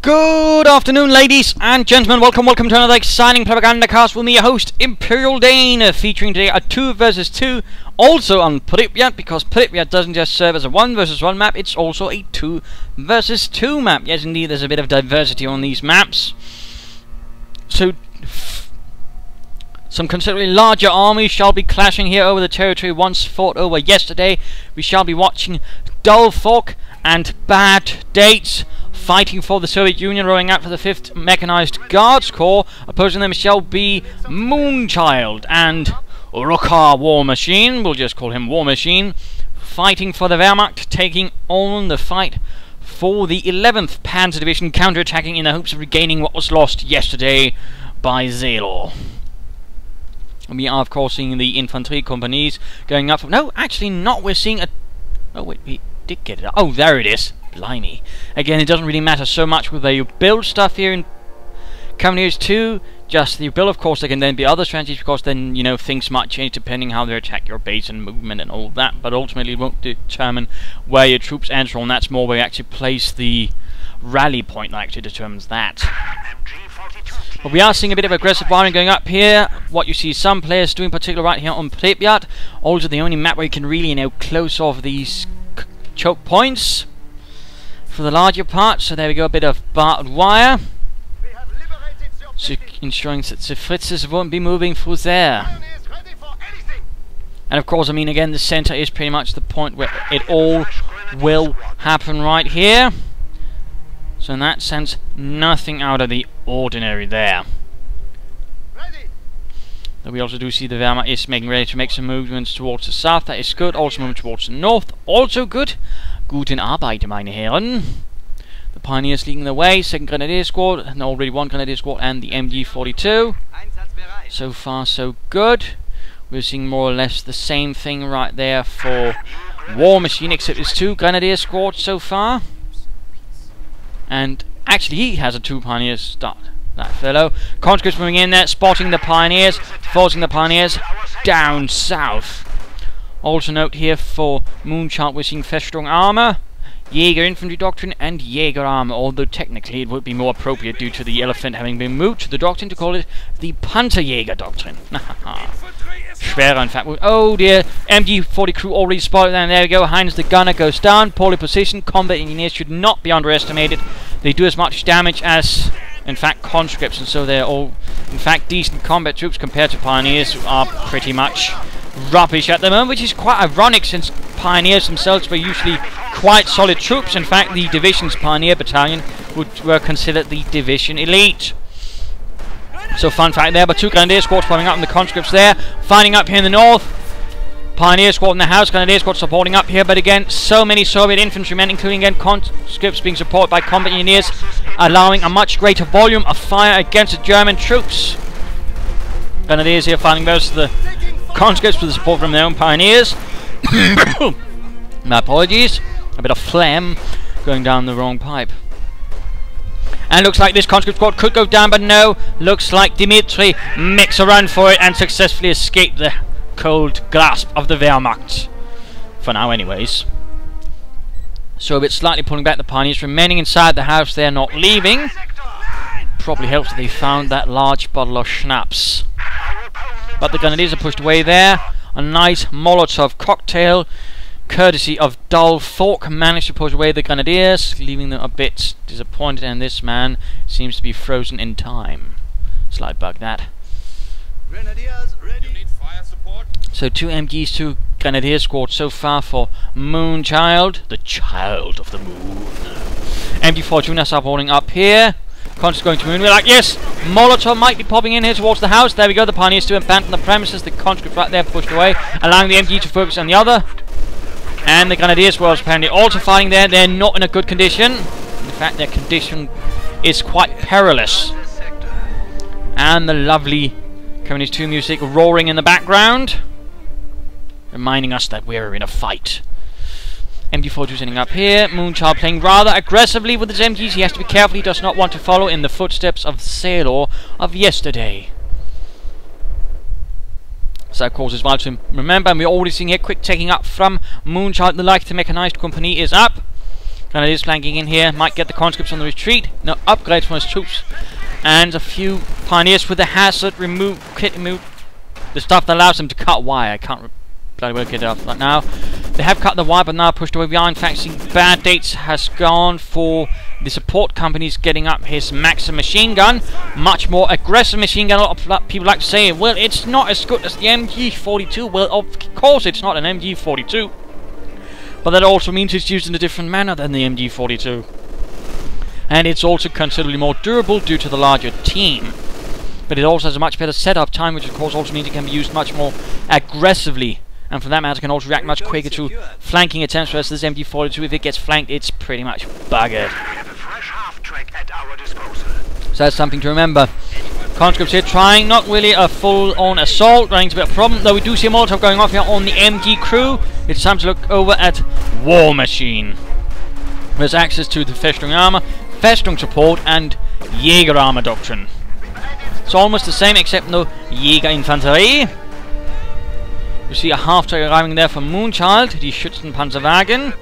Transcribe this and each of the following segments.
Good afternoon, ladies and gentlemen. Welcome to another exciting Propagandacast with me, your host, Imperial Dane, featuring today a 2 vs 2, also on Pripyat, because Pripyat doesn't just serve as a 1 vs 1 map, it's also a 2 vs 2 map. Yes, indeed, there's a bit of diversity on these maps. So, some considerably larger armies shall be clashing here over the territory once fought over yesterday. We shall be watching Dullfork and Baddates fighting for the Soviet Union, rowing out for the 5th Mechanized Guards Corps. Opposing them shall be Moonchild and Warmachine, we'll just call him Warmachine, fighting for the Wehrmacht, taking on the fight for the 11th Panzer Division, counter-attacking in the hopes of regaining what was lost yesterday by Zelo. We are, of course, seeing the Infanterie companies going up. No, actually not. We're seeing a... Oh, wait, we did get it. Oh, there it is. Blimey. Again, it doesn't really matter so much whether you build stuff here in CoH2, just the build. Of course, there can then be other strategies, because then, you know, things might change depending how they attack your base and movement and all that, but ultimately it won't determine where your troops enter on. That's more where you actually place the rally point that actually determines that. But we are seeing a bit of aggressive firing going up here. What you see some players doing, particularly right here on Pripyat. Also the only map where you can really, you know, close off these choke points for the larger part. So there we go, a bit of barbed wire, so ensuring that the fritzes won't be moving through there. And of course, I mean, again, the center is pretty much the point where it all will happen right here. So in that sense, nothing out of the ordinary there. But we also do see the Wehrmacht is making ready to make some movements towards the south. That is good. Also moving towards the north. Also good. Guten Arbeit, meine Herren. The Pioneers leading the way. 2nd Grenadier Squad, and already 1 Grenadier Squad, and the MG42. So far, so good. We're seeing more or less the same thing right there for Warmachine, except it's 2 Grenadier Squads so far. And actually, he has a 2 Pioneers start. That fellow. Conscripts moving in there, spotting the Pioneers, forcing the Pioneers down south. Also note here for Moonchild, we're seeing Festung armor, Jaeger infantry doctrine, and Jaeger armor, although technically it would be more appropriate due to the elephant having been moved to the doctrine to call it the Panzerjäger doctrine. Schwerer, in fact. Oh dear, MG40 crew already spotted, and there we go. Heinz the gunner goes down, poorly positioned. Combat engineers should not be underestimated. They do as much damage as, in fact, conscripts, and so they're all, in fact, decent combat troops compared to Pioneers, who are pretty much rubbish at the moment, which is quite ironic since Pioneers themselves were usually quite solid troops. In fact, the division's Pioneer battalion were considered the division elite. So fun fact there, but 2 Grenadier Squads coming up, and the conscripts there, fighting up here in the north. Pioneer Squad in the house, Grenadier Squad supporting up here, but again, so many Soviet infantrymen, including again conscripts being supported by combat engineers, allowing a much greater volume of fire against the German troops. Grenadiers here fighting most of the conscripts with the support from their own Pioneers. My apologies, a bit of phlegm going down the wrong pipe. And looks like this conscript squad could go down, but no, looks like Dmitri makes a run for it and successfully escaped the cold grasp of the Wehrmacht. For now anyways. So a bit slightly pulling back, the Pioneers remaining inside the house, they're not leaving. Probably helps that they found that large bottle of schnapps. But the Grenadiers are pushed away there. A nice Molotov cocktail, courtesy of Dullfork, managed to push away the Grenadiers, leaving them a bit disappointed, and this man seems to be frozen in time. Slight bug that. Grenadiers ready. You need fire support. So 2 MGs, 2 Grenadier squads so far for Moonchild, the child of the moon. MG42 are holding up here. Conscripts going to Moon. We're like, yes, Molotov might be popping in here towards the house. There we go, the Pioneers to abandon the premises. The conscripts right there pushed away, allowing the MG to focus on the other. And the Grenadiers were apparently also fighting there. They're not in a good condition. In fact, their condition is quite perilous. And the lovely CoH2 music roaring in the background, reminding us that we're in a fight. MG42 sitting up here. Moonchild playing rather aggressively with his MGs. He has to be careful. He does not want to follow in the footsteps of Sailor of yesterday. So of course, as well to remember, and we're already seeing here quick taking up from Moonchild. The like the mechanized company is up. Grenadiers flanking in here. Might get the conscripts on the retreat. No upgrades from his troops. And a few pioneers with the hazard kit removed. The stuff that allows them to cut wire. I can't bloody well get it off right now. They have cut the wire, but now pushed away. We are in fact seeing Baddates has gone for the support companies, getting up his Maxim machine gun. Much more aggressive machine gun. A lot of people like to say, well, it's not as good as the MG42. Well, of course it's not an MG42. But that also means it's used in a different manner than the MG42. And it's also considerably more durable due to the larger team. But it also has a much better setup time, which of course also means it can be used much more aggressively. And for that matter, can also react much quicker to flanking attempts, whereas this MG42, if it gets flanked, it's pretty much buggered. So that's something to remember. Conscripts here trying, not really a full-on assault, running into a bit of a problem, though we do see a Molotov going off here on the MG crew. It's time to look over at Warmachine. There's access to the Festung armor, Festung support, and Jäger armor doctrine. It's almost the same, except no Jäger Infanterie. You see a half-track arriving there from Moonchild, the Schützenpanzerwagen.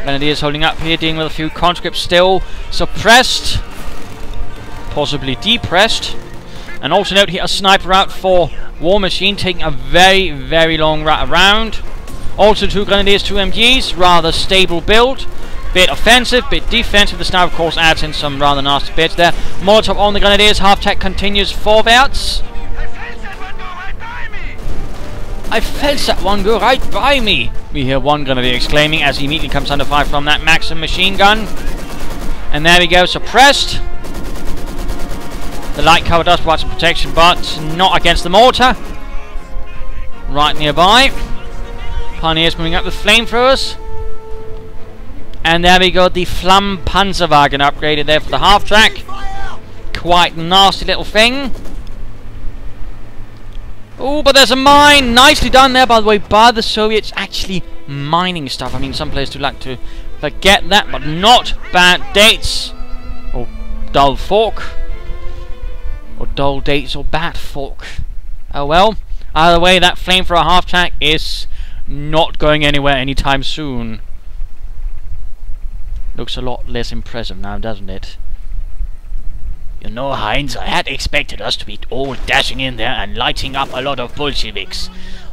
Grenadiers holding up here, dealing with a few conscripts still suppressed. Possibly depressed. And also note here a sniper out for Warmachine, taking a very, very long route around. Also 2 Grenadiers, 2 MGs, rather stable build. Bit offensive, bit defensive. The sniper of course adds in some rather nasty bits there. Molotov on the Grenadiers, half-track continues forwards. I felt that one go right by me. We hear one Grenadier exclaiming as he immediately comes under fire from that Maxim machine gun. And there we go, suppressed. The light cover does provide some protection, but not against the mortar. Right nearby. Pioneers moving up with flamethrowers. And there we go, the Flammpanzerwagen upgraded there for the half-track. Quite nasty little thing. Oh, but there's a mine! Nicely done there, by the way, by the Soviets actually mining stuff. I mean, some players do like to forget that, but not Baddates. Or Dullfork. Or Dulldates or Badfork. Oh well. Either way, that flamethrower half-track is not going anywhere anytime soon. Looks a lot less impressive now, doesn't it? You know, Heinz, I had expected us to be all dashing in there and lighting up a lot of Bolsheviks.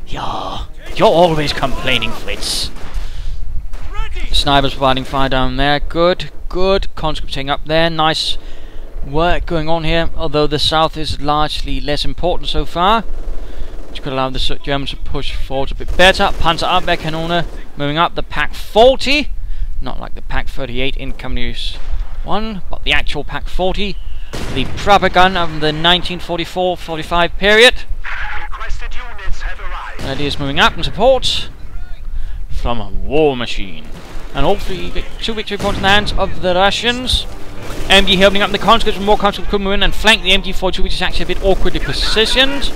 Yeah, you're always complaining, Fritz. Snipers providing fire down there. Good, good. Conscripts taking up there. Nice work going on here, although the south is largely less important so far, which could allow the Germans to push forward a bit better. Panzer Abwehrkanone moving up. The Pak 40, not like the Pak 38 in Company 1, but the actual Pak 40. The Propagandacast of the 1944-45 period. Grenadiers moving up in support from Warmachine. And hopefully 2 victory points in the hands of the Russians. MG helping up the conscripts, more conscripts could move in and flank the MG42, which is actually a bit awkwardly positioned.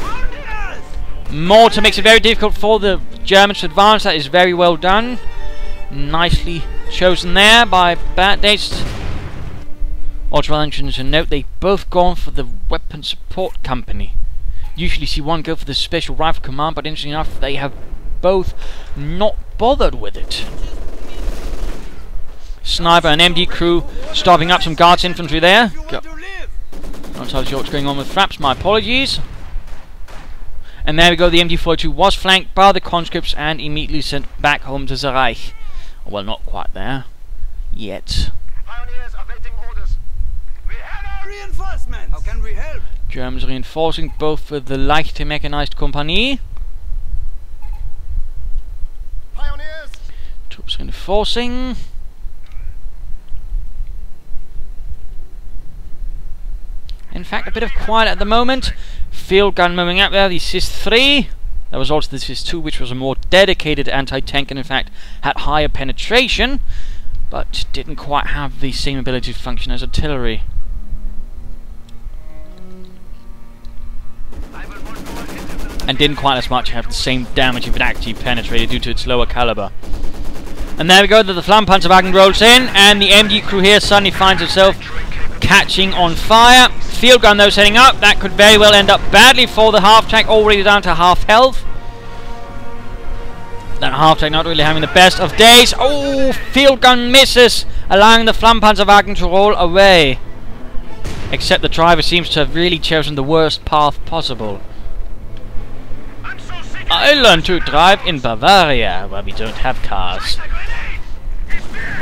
Mortar makes it very difficult for the Germans to advance. That is very well done. Nicely chosen there by Baddates. Also rather interesting to note, they've both gone for the weapon support company. Usually see one go for the special rifle command, but interestingly enough, they have both not bothered with it. Sniper and MD crew stopping up some guards infantry there. Not entirely sure what's going on with Fraps, my apologies. And there we go, the MD42 was flanked by the conscripts and immediately sent back home to the Reich. Well, not quite there yet. Pioneers awaiting orders. We have our reinforcements. How can we help? Germans reinforcing both with the leichte mechanized company. Pioneers. Troops reinforcing. In fact, a bit of quiet at the moment. Field gun moving up there, the CIS-3. There was also the CIS-2, which was a more dedicated anti-tank and in fact had higher penetration, but didn't quite have the same ability to function as artillery. And didn't quite as much have the same damage if it actually penetrated due to its lower caliber. And there we go, the Flammpanzerwagen rolls in, and the MG crew here suddenly finds itself catching on fire. Field gun though setting up. That could very well end up badly for the half-track, already down to half health. That half-tank not really having the best of days. Oh, field gun misses, allowing the Flampanzerwagen to roll away. Except the driver seems to have really chosen the worst path possible. I learned to drive in Bavaria, where we don't have cars.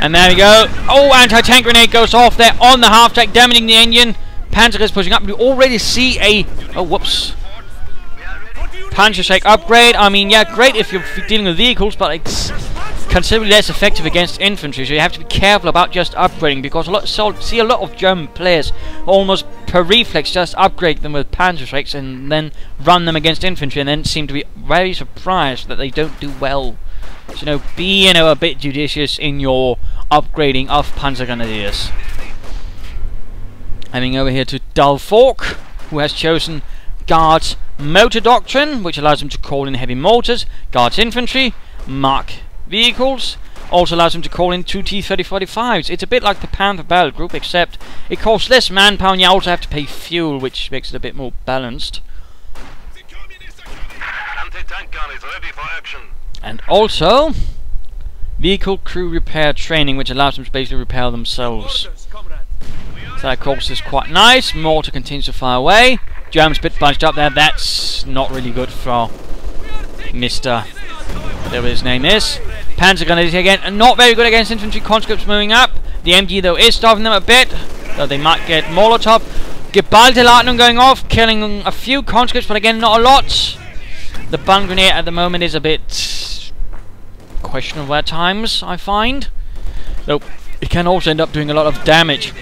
And there we go. Oh, anti-tank grenade goes off there on the half-tank, damaging the engine. Panzer is pushing up. We already see a... oh, whoops. Panzershake upgrade. I mean, yeah, great if you're dealing with vehicles, but it's considerably less effective against infantry, so you have to be careful about just upgrading, because see a lot of German players almost per reflex just upgrade them with Panzershakes and then run them against infantry, and then seem to be very surprised that they don't do well. So, you know, be, you know, a bit judicious in your upgrading of Panzer Grenadiers. Heading over here to Dullfork, who has chosen Guards Motor Doctrine, which allows him to call in heavy mortars, Guards Infantry, Mark vehicles, also allows him to call in 2 T-3045s. It's a bit like the Panther Battle Group, except it costs less manpower and you also have to pay fuel, which makes it a bit more balanced. Anti-tank gun is ready for action. And also vehicle crew repair training, which allows them to basically repair themselves. So that course is quite nice. Mortar continues to fire away. Germans a bit bunched up there. That's not really good for Mr. whatever his name is. Panzer Grenadiers again, and not very good against infantry. Conscripts moving up. The MG though is stopping them a bit, though they might get Molotov. Geballte Ladung going off, killing a few conscripts, but again not a lot. The bun grenade at the moment is a bit questionable at times, I find. Though it can also end up doing a lot of damage.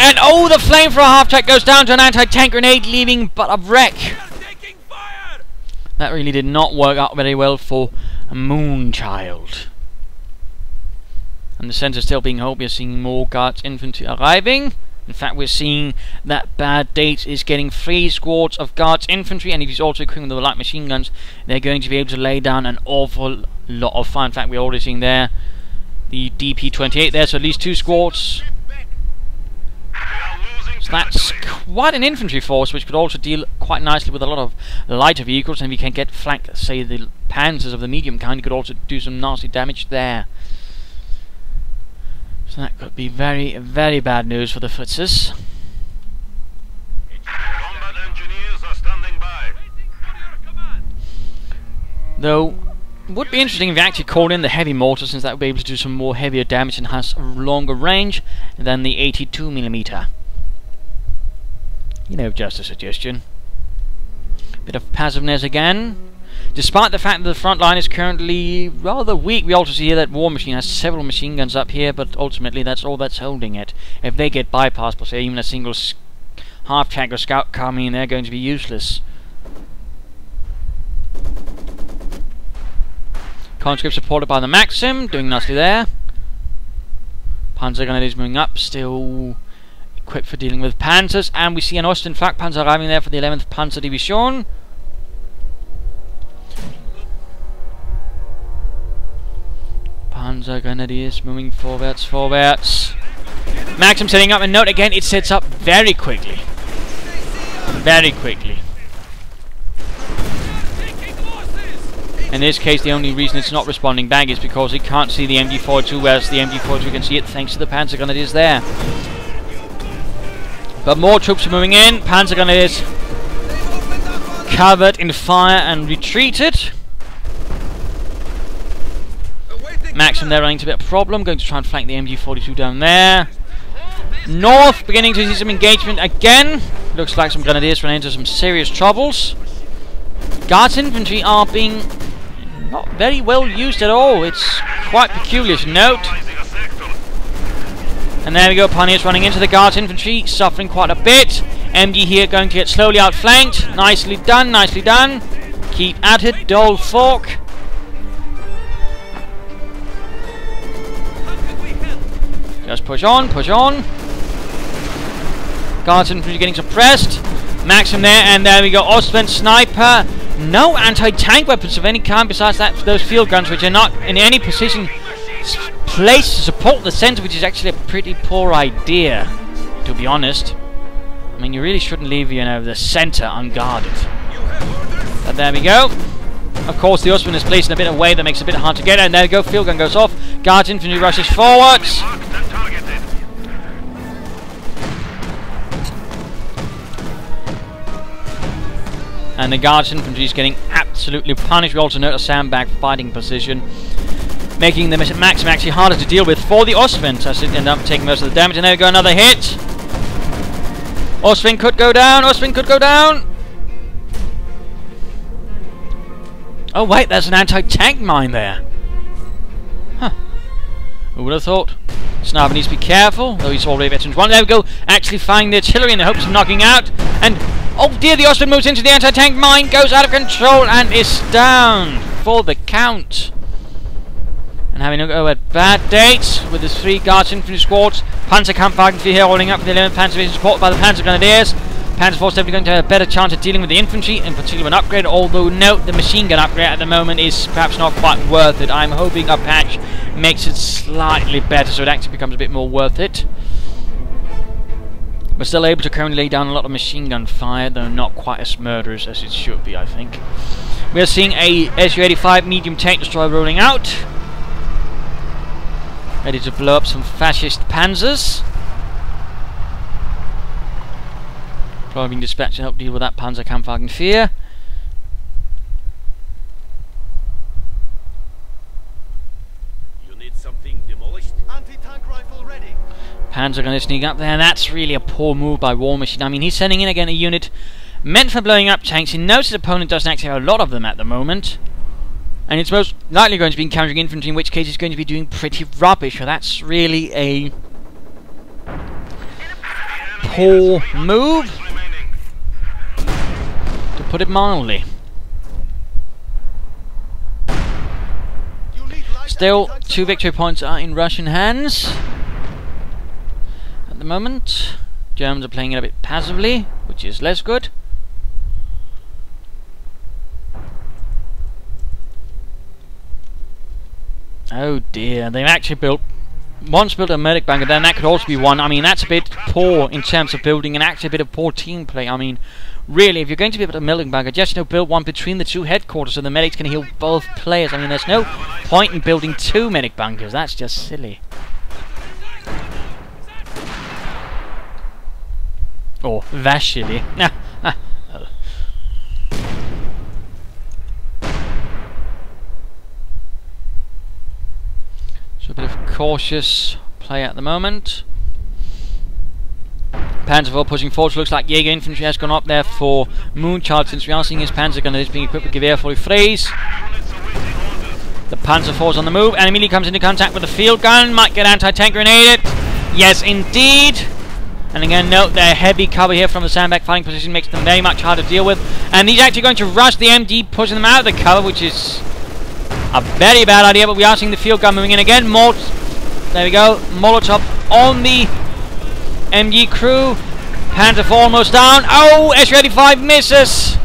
And oh, the flamethrower half-track goes down to an anti-tank grenade, leaving but a wreck. That really did not work out very well for Moonchild. And the centre still being held. We're seeing more Guards Infantry arriving. In fact, we're seeing that Baddates is getting 3 squads of Guards Infantry, and if he's also equipping the light machine guns, they're going to be able to lay down an awful lot of fire. In fact, we're already seeing there the DP-28 there, so at least 2 squads. So that's quite an infantry force, which could also deal quite nicely with a lot of lighter vehicles, and we can get flank, say, the panzers of the medium kind. You could also do some nasty damage there. So that could be very, very bad news for the Fritzes. Combat engineers are standing by. Though, it would be interesting if you actually called in the heavy mortar, since that would be able to do some more heavier damage and has a longer range than the 82mm. You know, just a suggestion. Bit of passiveness again. Despite the fact that the front line is currently rather weak, we also see here that Warmachine has several machine guns up here, but ultimately that's all that's holding it. If they get bypassed by, say, even a single half-tank or scout coming in, they're going to be useless. Conscript supported by the Maxim, doing nicely there. Panzer Grenadiers moving up, still equipped for dealing with panzers, and we see an Osten Flak Panzer arriving there for the 11th Panzer Division. Panzer Grenadiers moving forwards. Maxim setting up, and note again, it sets up very quickly. Very quickly. In this case, the only reason it's not responding back is because it can't see the MG42, whereas the MG42 can see it thanks to the Panzer Grenadiers there. But more troops are moving in. Panzer Grenadiers covered in fire and retreated. Maxim there running into a bit of a problem, going to try and flank the MG42 down there. North beginning to see some engagement again. Looks like some Grenadiers run into some serious troubles. Guards Infantry are being not very well used at all. It's quite peculiar to note. And there we go, Pioneers running into the Guards Infantry, suffering quite a bit. MG here going to get slowly outflanked. Nicely done, nicely done. Keep at it, Dullfork. Just push on, push on. Guards Infantry getting suppressed. Maxim there, and there we go, Ostwind Sniper. No anti-tank weapons of any kind besides that, those field guns, which are not in any position placed to support the centre, which is actually a pretty poor idea, to be honest. I mean, you really shouldn't leave, you know, the centre unguarded. But there we go. Of course, the Ostwind is placed in a bit of way that makes it a bit hard to get, and there we go, field gun goes off. Guards infantry rushes forwards. And the Guards infantry is getting absolutely punished. We also note a sandbag fighting position, making the Maxim actually harder to deal with for the Ostwind, as it ended up taking most of the damage. And there we go, another hit. Ostwind could go down, Ostwind could go down. Oh wait, there's an anti-tank mine there. Huh. Who would have thought? Sniper needs to be careful, though he's already veterans one. There we go, actually finding the artillery in the hopes of knocking out. And, oh dear, the Ostwind moves into the anti-tank mine, goes out of control, and is down for the count. And having a go at Baddates with his 3 Guards infantry squads. Panzer Kampfwagen here rolling up with the 11th Panzer Division supported by the Panzer Grenadiers. Panzer Force definitely going to have a better chance of dealing with the infantry, in particular an upgrade, although note the machine gun upgrade at the moment is perhaps not quite worth it. I'm hoping a patch makes it slightly better so it actually becomes a bit more worth it. We're still able to currently lay down a lot of machine gun fire, though not quite as murderous as it should be, I think. We are seeing a Su-85 medium tank destroyer rolling out, ready to blow up some fascist panzers. Probably being dispatched to help deal with that Panzer Kampfwagen 4. You need something demolished? Anti-tank rifle ready. Panzer going to sneak up there, and that's really a poor move by Warmachine. I mean, he's sending in again a unit meant for blowing up tanks. He knows his opponent doesn't actually have a lot of them at the moment, and it's most likely going to be encountering infantry, in which case he's going to be doing pretty rubbish. So that's really a poor move, to put it mildly. Still, 2 victory points are in Russian hands at the moment. Germans are playing it a bit passively, which is less good. Oh dear, they've actually once built a medic bunker, then that could also be one. I mean, that's a bit poor in terms of building, and actually a bit of poor team play. I mean, really, if you're going to build a medic bunker, just build one between the 2 headquarters so the medics can heal both players. I mean, there's no point in building 2 medic bunkers. That's just silly. Or vashily. So a bit of cautious play at the moment. Panzer IV pushing forward, so looks like Jaeger infantry has gone up there for Moonchild, since we are seeing his Panzer Grenadiers being equipped with Gewehr 43s. The Panzer IV is on the move, and immediately comes into contact with the field gun. Might get anti-tank grenaded. Yes, indeed. And again, note their heavy cover here from the sandbag fighting position makes them very much harder to deal with. And he's actually going to rush the MD, pushing them out of the cover, which is a very bad idea. But we are seeing the field gun moving in again. There we go. Molotov on the MG crew. Panzer IV almost down. Oh, Su-85 misses.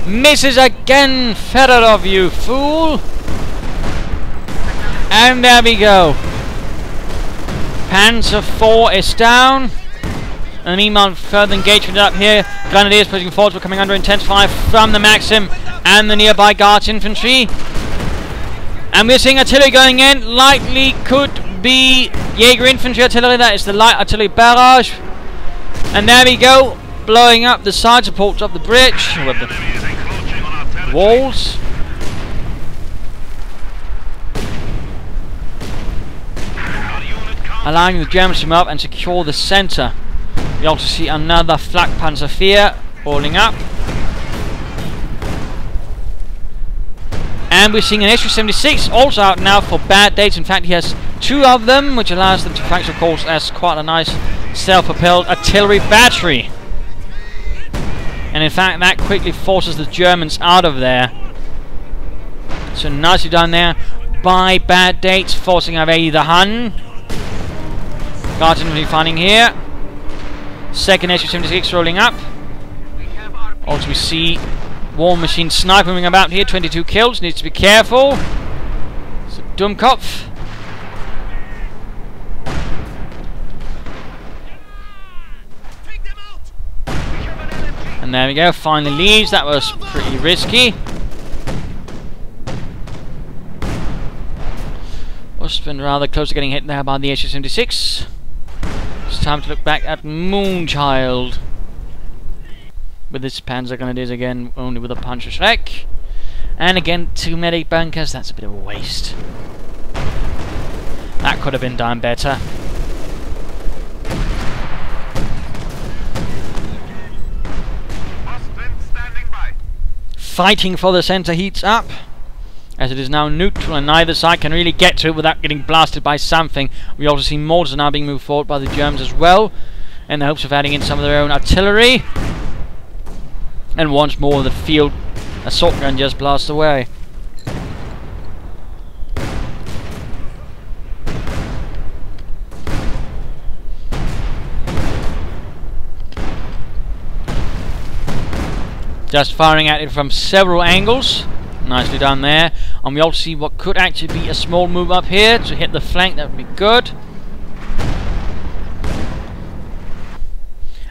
Misses again, Fedorov, you fool. And there we go. Panzer IV is down. And meanwhile, further engagement up here. Grenadiers pushing forwards, we're coming under intense fire from the Maxim and the nearby Guards infantry. And we're seeing artillery going in. Likely could be Jaeger infantry artillery. That is the light artillery barrage. And there we go, blowing up the side supports of the bridge with the walls. Allowing the Germans to move up and secure the centre. We also see another flak Panzer IV rolling up. And we're seeing an Su-76 also out now for Baddates. In fact, he has 2 of them, which allows them to function, of course, as quite a nice self-propelled artillery battery. And in fact, that quickly forces the Germans out of there. So nicely done there by Baddates, forcing away the Hun. Guards infantry finding here. Second Su-76 rolling up. Also we see Warmachine sniper moving about here. 22 kills. Needs to be careful. So Dummkopf. And there we go, finally leaves. That was pretty risky. Must have been rather close to getting hit there by the HH-76. It's time to look back at Moonchild. With this Panzer Grenadiers again, only with a Panzer Schreck. And again, 2 medic bunkers, that's a bit of a waste. That could have been done better. Fighting for the centre heats up, as it is now neutral and neither side can really get to it without getting blasted by something. We also see mortars now being moved forward by the Germans as well, in the hopes of adding in some of their own artillery. And once more the field assault gun just blasts away. Just firing at it from several angles. Nicely done there. And we also see what could actually be a small move up here to hit the flank. That would be good.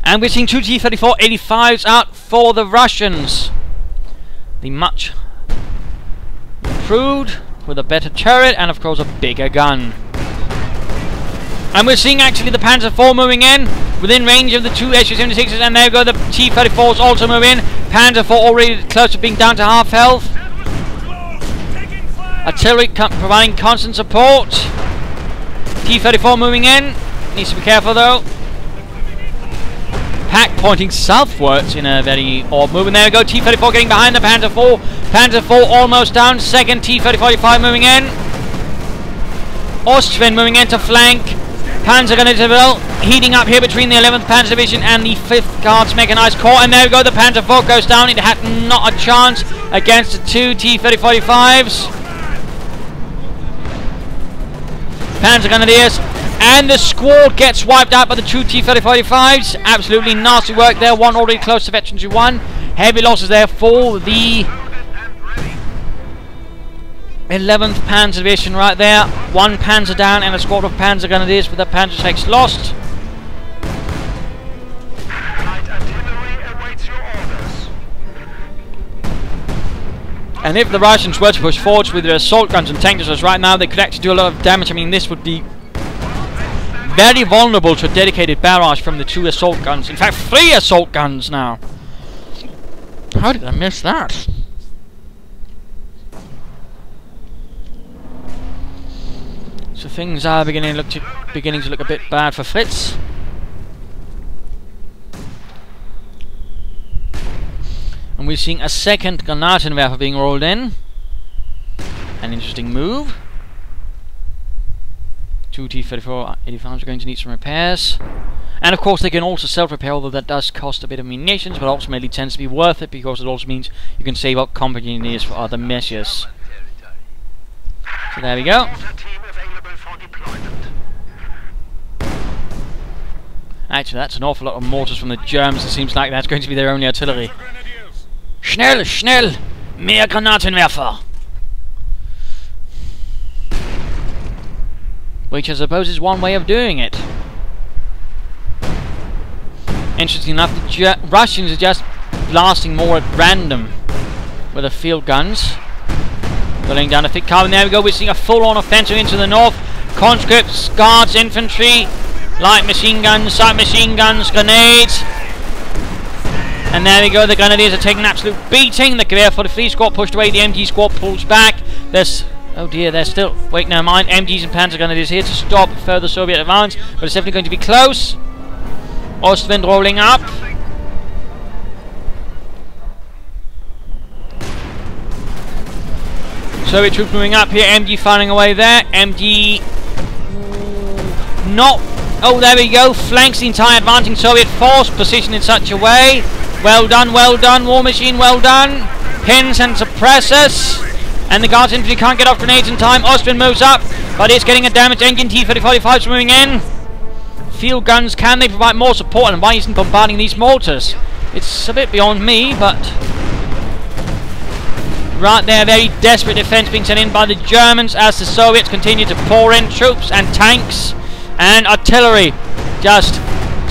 And we're seeing 2 T-34-85s out for the Russians. The much improved with a better turret and of course a bigger gun. And we're seeing actually the Panzer IV moving in within range of the 2 HH-76s, and there go the T-34s also move in. Panzer IV already close to being down to half health. Artillery providing constant support. T-34 moving in. Needs to be careful though. Pack pointing southwards in a very odd move. And there we go, T-34 getting behind the Panzer IV. Panzer IV almost down. Second T-35 moving in. Ostwind moving in to flank. Panzer Division heating up here between the 11th Panzer Division and the 5th Guards Mechanized Corps. And there we go, the Panzer IV goes down. It had not a chance against the 2 T-35s. Panzer Grenadiers. And the squad gets wiped out by the 2 T-35s. Absolutely nasty work there. One already close to Veterans 1. Heavy losses there for the 11th Panzer Division right there. 1 Panzer down and a squad of Panzer Grenadiers with the Panzer Schrecks lost. And if the Russians were to push forward with their assault guns and tank destroyers right now, they could actually do a lot of damage. I mean, this would be very vulnerable to a dedicated barrage from the 2 assault guns. In fact, 3 assault guns now. How did I miss that? So things are beginning to look a bit bad for Fritz. And we're seeing a second Granatenwerfer being rolled in. An interesting move. 2 T-34-85s are going to need some repairs. And of course they can also self-repair, although that does cost a bit of munitions, but ultimately tends to be worth it because it also means you can save up company engineers for other measures. So there we go. Actually, that's an awful lot of mortars from the Germans. It seems like that's going to be their only artillery. Schnell, schnell! Mehr Granatenwerfer! Which I suppose is one way of doing it. Interesting enough, the Russians are just blasting more at random with the field guns. Pulling down a thick carbon. There we go, we're seeing a full-on offensive into the north. Conscripts, guards, infantry, light machine guns, side machine guns, grenades. And there we go, the Grenadiers are taking an absolute beating. The Gewehr 43 squad pushed away, the MG squad pulls back. There's, oh dear, they're still, wait, never mind. MGs and Panzer Grenadiers here to stop further Soviet advance, but it's definitely going to be close. Ostwind rolling up. Soviet troops moving up here, MG firing away there. MG not, oh there we go, flanks the entire advancing Soviet force, positioned in such a way. Well done, Warmachine, well done. Pins and suppressors. And the Guards infantry can't get off grenades in time. Ostwind moves up, but it's getting a damaged engine. T-35s moving in. Field guns, can they provide more support? And why isn't bombarding these mortars? It's a bit beyond me, but right there, very desperate defense being sent in by the Germans as the Soviets continue to pour in troops and tanks and artillery. Just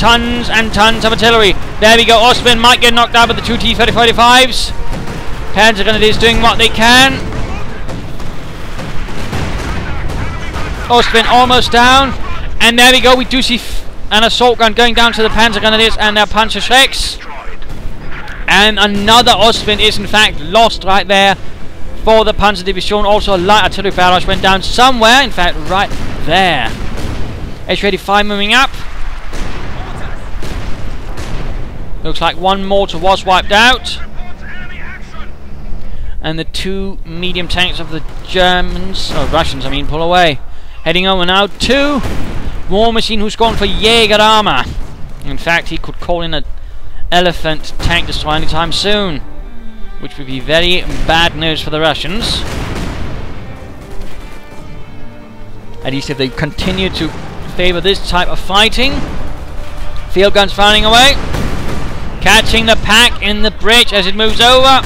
tons and tons of artillery. There we go. Ostwind might get knocked out by the two T-35s. Panzer Grenadiers doing what they can. Ostwind almost down. And there we go. We do see an assault gun going down to the Panzer Grenadiers and their Panzerschrecks. And another Ostwind is in fact lost right there for the Panzer Division. Also a light artillery barrage went down somewhere. In fact, right there. H-85 moving up. Looks like one mortar was wiped out. And the two medium tanks of the Germans, or Russians I mean, pull away. Heading over now to Warmachine, who's gone for Jaeger armor. In fact, he could call in an Elephant tank destroyer anytime soon, which would be very bad news for the Russians. At least if they continue to favour this type of fighting. Field guns firing away. Catching the pack in the bridge as it moves over.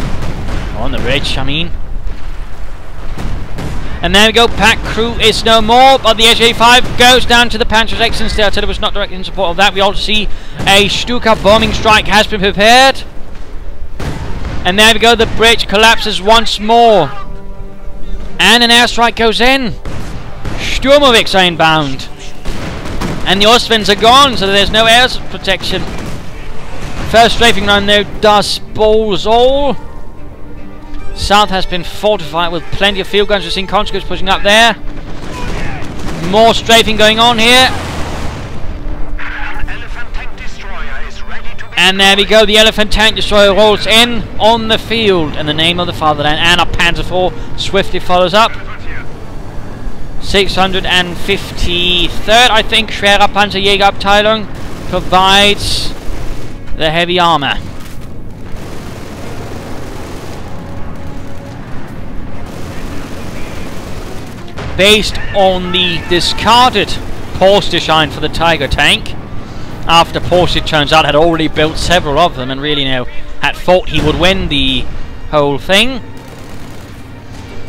On the bridge, I mean. And there we go, pack crew is no more, but the H-85 goes down to the Panzerschreck since the artillery was not directly in support of that. We also see a Stuka bombing strike has been prepared. And there we go, the bridge collapses once more. And an airstrike goes in. Sturmoviks are inbound. And the Ostwinds are gone, so there's no air protection. First strafing run though does balls all. South has been fortified with plenty of field guns. We've seen conscripts pushing up there. More strafing going on here. Elephant tank destroyer is ready to be. And there we go, the Elephant tank destroyer rolls in on the field in the name of the fatherland. And a Panzer IV swiftly follows up. 653rd, I think, Schwerer Panzerjägerabteilung provides the heavy armor. Based on the discarded Porsche for the Tiger tank, after Porsche, it turns out, had already built several of them and really had thought he would win the whole thing.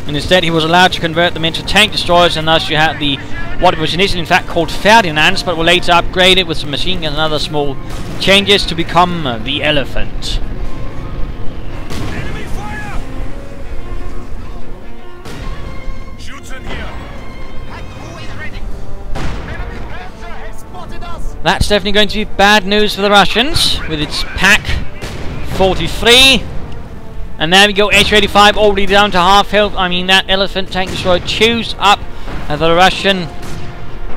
And instead he was allowed to convert them into tank destroyers, and thus you had the what was initially in fact called Ferdinands, but were later upgraded with some machine guns and other small changes to become the Elephant. Enemy fire! Shoots in here. Pack crew is ready. Enemy Panzer has spotted us. That's definitely going to be bad news for the Russians with its pack 43. And there we go, H-85 already down to half health. I mean, that Elephant tank destroyer chews up the Russian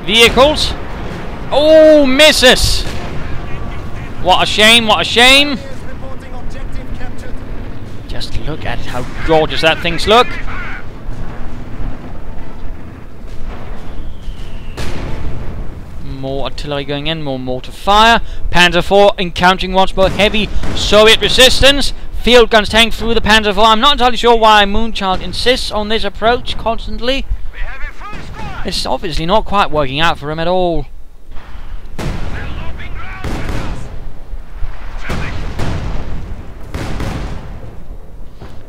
vehicles. Oh, misses! What a shame, what a shame. Just look at how gorgeous that things look. More artillery going in, more mortar fire. Panzer IV encountering once more heavy Soviet resistance. Field guns tank through the Panzer IV. I'm not entirely sure why Moonchild insists on this approach constantly. It's obviously not quite working out for him at all.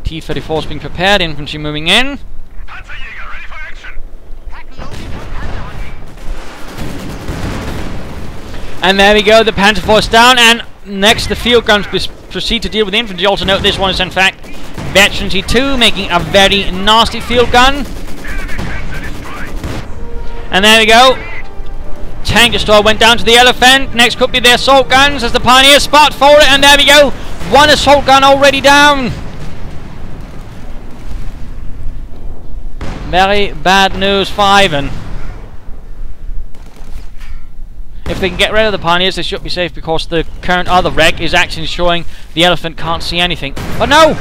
T-34's being prepared, infantry moving in. Panzerjäger ready for action. And there we go, the Panzer IV is down, and next the field guns proceed to deal with the infantry. Also note this one is in fact Veteran T2, making a very nasty field gun. And there we go. Tank destroyer went down to the Elephant. Next could be the assault guns as the Pioneers spot for it. And there we go. One assault gun already down. Very bad news for Ivan. If they can get rid of the Pioneers, they should be safe because the current other wreck is actually ensuring the Elephant can't see anything. But no!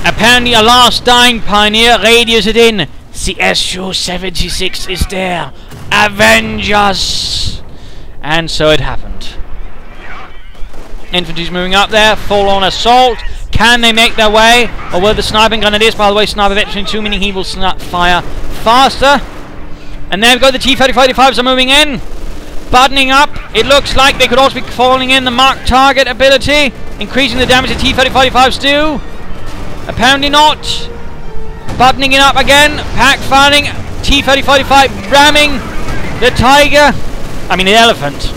Apparently a last dying Pioneer radios it in. The Su-76 is there. Avengers! And so it happened. Infantry's moving up there. Full on assault. Can they make their way? Or will the sniping grenadiers? By the way, sniper veteran 2, meaning he will fire faster. And there we go. The T-35s are moving in. Buttoning up. It looks like they could also be falling in the marked target ability. Increasing the damage the T-35s do. Apparently not. Buttoning it up again. Pack firing. T-35 ramming the Tiger. I mean the Elephant.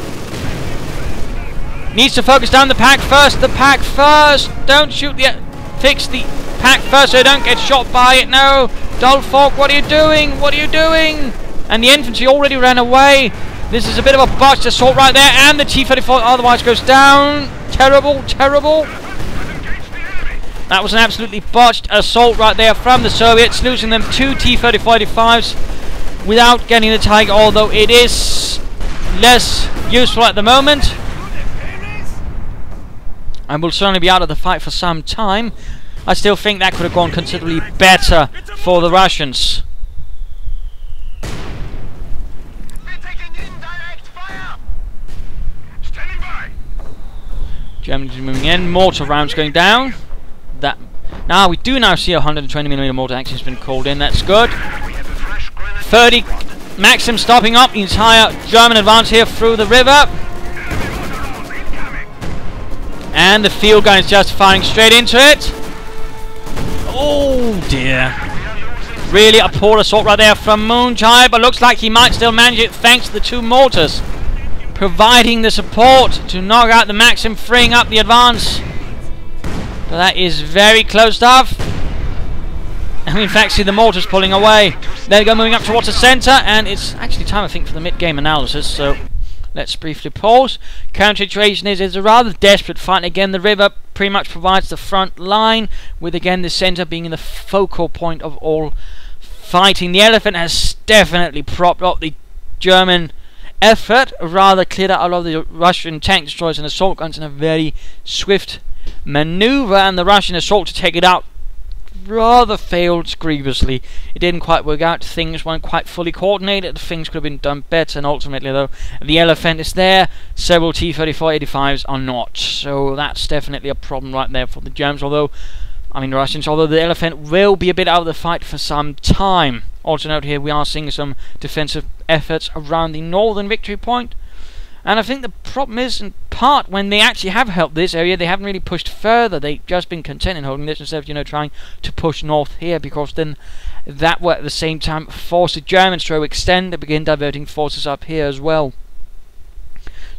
Needs to focus down the pack first. The pack first. Don't shoot the... Fix the pack first so don't get shot by it. No. Dullfork, what are you doing? What are you doing? And the infantry already ran away. This is a bit of a botched assault right there. And the T-34 otherwise goes down. Terrible, terrible. That was an absolutely botched assault right there from the Soviets, losing them 2 T-35s without getting the Tiger, although it is less useful at the moment. And will certainly be out of the fight for some time. I still think that could have gone considerably better for the Russians. Germany's moving in, mortar rounds going down. That now we do now see a 120mm mortar action has been called in. That's good. 30 Maxim stopping up the entire German advance here through the river. And the field gun is just firing straight into it. Oh dear. Really a poor assault right there from Moonchild, but looks like he might still manage it thanks to the 2 mortars providing the support to knock out the Maxim, freeing up the advance. But that is very close stuff. And we in fact see the mortars pulling away. There we go, moving up towards the centre, and it's actually time I think for the mid-game analysis, so let's briefly pause. Current situation is a rather desperate fight. Again, the river pretty much provides the front line, with again the centre being the focal point of all fighting. The elephant has definitely propped up the German effort, rather cleared out a lot of the Russian tank destroyers and assault guns in a very swift maneuver, and the Russian assault to take it out rather failed grievously. It didn't quite work out, things weren't quite fully coordinated, things could have been done better, and ultimately though the elephant is there, several T-34-85s are not, so that's definitely a problem right there for the Germans, although the Russians, although the elephant will be a bit out of the fight for some time. Also note here we are seeing some defensive efforts around the northern victory point, and I think the problem is in part when they actually have held this area they haven't really pushed further. They've just been content in holding this instead of trying to push north here, because then that will at the same time force the Germans to extend and begin diverting forces up here as well.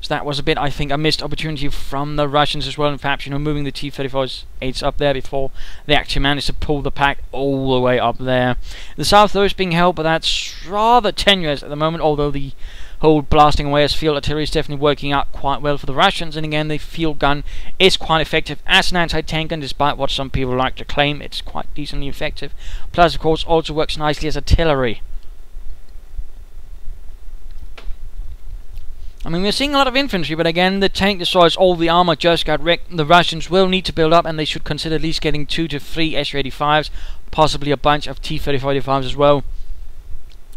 So that was a bit, I think, a missed opportunity from the Russians as well, and perhaps moving the T-34s up there before they actually managed to pull the pack all the way up there. The south though is being held, but that's rather tenuous at the moment, although the whole blasting away as field artillery is definitely working out quite well for the Russians, and again the field gun is quite effective as an anti-tank gun, despite what some people like to claim. It's quite decently effective, plus of course also works nicely as artillery. We're seeing a lot of infantry, but again, the tank destroyers, all the armor just got wrecked. The Russians will need to build up, and they should consider at least getting 2 to 3 Su-85s, possibly a bunch of T-34-85s as well.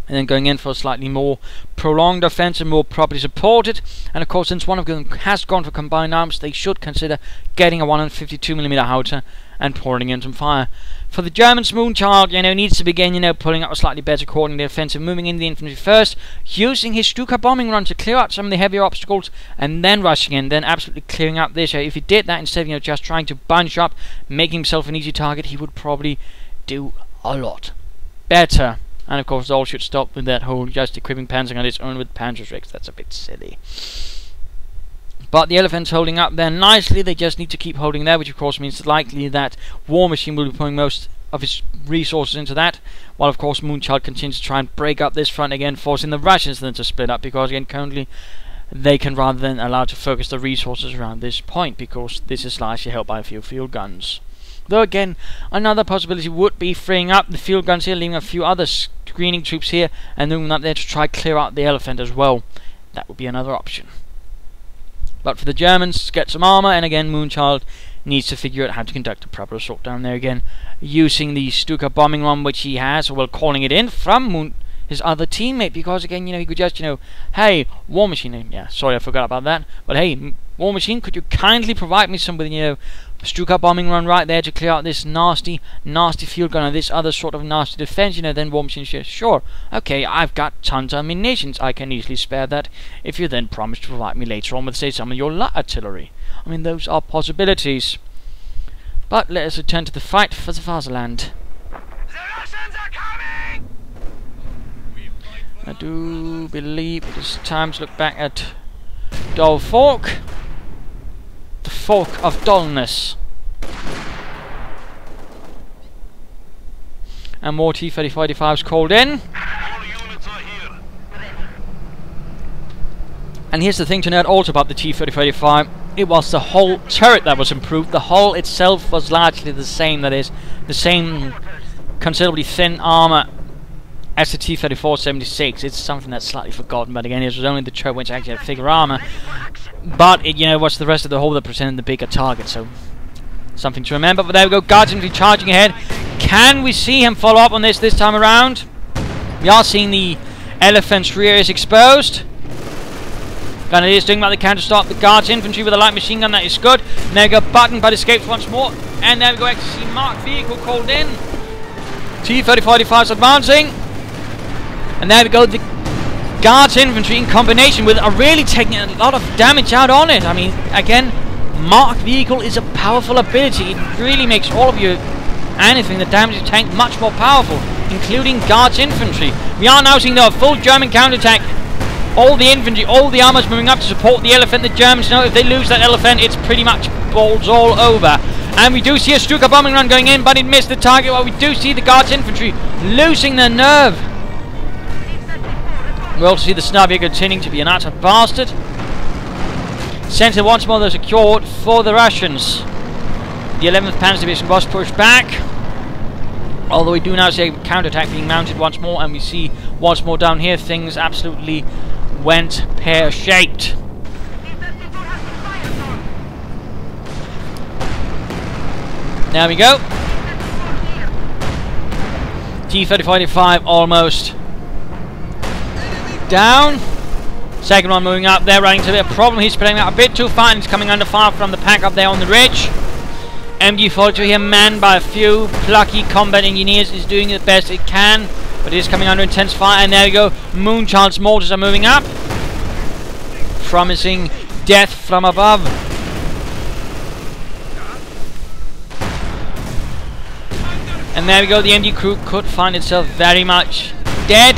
And then going in for a slightly more prolonged offensive, more properly supported. And of course, since one of them has gone for combined arms, they should consider getting a 152mm howitzer and pouring in some fire. For the Germans, Moonchild, needs to begin, pulling up a slightly better coordinated offensive, moving in the infantry first, using his Stuka bombing run to clear out some of the heavier obstacles, and then rushing in, then absolutely clearing out this area. If he did that instead of, just trying to bunch up, making himself an easy target, he would probably do a lot better. And of course, all should stop with that whole just equipping Panzer on its own with Panzerschrecks. That's a bit silly. But the elephant's holding up there nicely. They just need to keep holding there, which of course means likely that Warmachine will be putting most of his resources into that, while of course Moonchild continues to try and break up this front again, forcing the Russians then to split up, because again currently they can rather than allow to focus the resources around this point, because this is largely held by a few field guns. Though again, another possibility would be freeing up the field guns here, leaving a few other screening troops here, and moving up there to try clear out the elephant as well. That would be another option. But for the Germans, get some armor, and again Moonchild needs to figure out how to conduct a proper assault down there again, using the Stuka bombing run which he has, or well, calling it in from his other teammate, because again, he could just, hey, Warmachine, yeah, sorry I forgot about that, but hey, Warmachine, could you kindly provide me some with, Stuka bombing run right there to clear out this nasty field gun and this other sort of nasty defense, then Warmachine says, sure, okay, I've got tons of munitions, I can easily spare that, if you then promise to provide me later on with, say, some of your light artillery. Those are possibilities. But let us return to the fight for the fatherland. The Russians are coming! I do believe it is time to look back at Dullfork. Dullfork of dullness. And more T-35s called in. And here's the thing to note also about the T-35. It was the whole turret that was improved. The hull itself was largely the same. That is, the same considerably thin armor as the T-34-76. It's something that's slightly forgotten, but again, it was only the turret which actually had thicker armor. But it, you know, was the rest of the hull that presented the bigger target. So something to remember. But there we go. Guards infantry charging ahead. Can we see him follow up on this time around? We are seeing the elephant's rear is exposed. Grenadiers doing about the counter stop. The guards infantry with a light machine gun, that is good. And there we go, Button, but escapes once more. And there we go, actually marked vehicle called in. T-35s advancing. And there we go, the guards infantry in combination with are really taking a lot of damage out on it. I mean, again, marked vehicle is a powerful ability. It really makes all of you, anything that damages the tank, much more powerful, including guards infantry. We are now seeing though a full German counterattack. All the infantry, all the armors moving up to support the elephant. The Germans know if they lose that elephant, it's pretty much balls all over. And we do see a Stuka bombing run going in, but it missed the target. Well, we do see the guards infantry losing their nerve. We also see the Snarvia continuing to be an utter bastard. Center once more though secured for the Russians. The 11th Panzer Division was pushed back. Although we do now see a counterattack being mounted once more, and we see once more down here things absolutely went pear-shaped. There we go. T-35 almost down. Second one moving up there, running into a bit of problem. He's spreading out a bit too far, and he's coming under fire from the pack up there on the ridge. MG42 here, manned by a few plucky combat engineers, is doing the best it can, but it is coming under intense fire. And there we go, Moonchild's mortars are moving up, promising death from above. And there we go, the MG crew could find itself very much dead.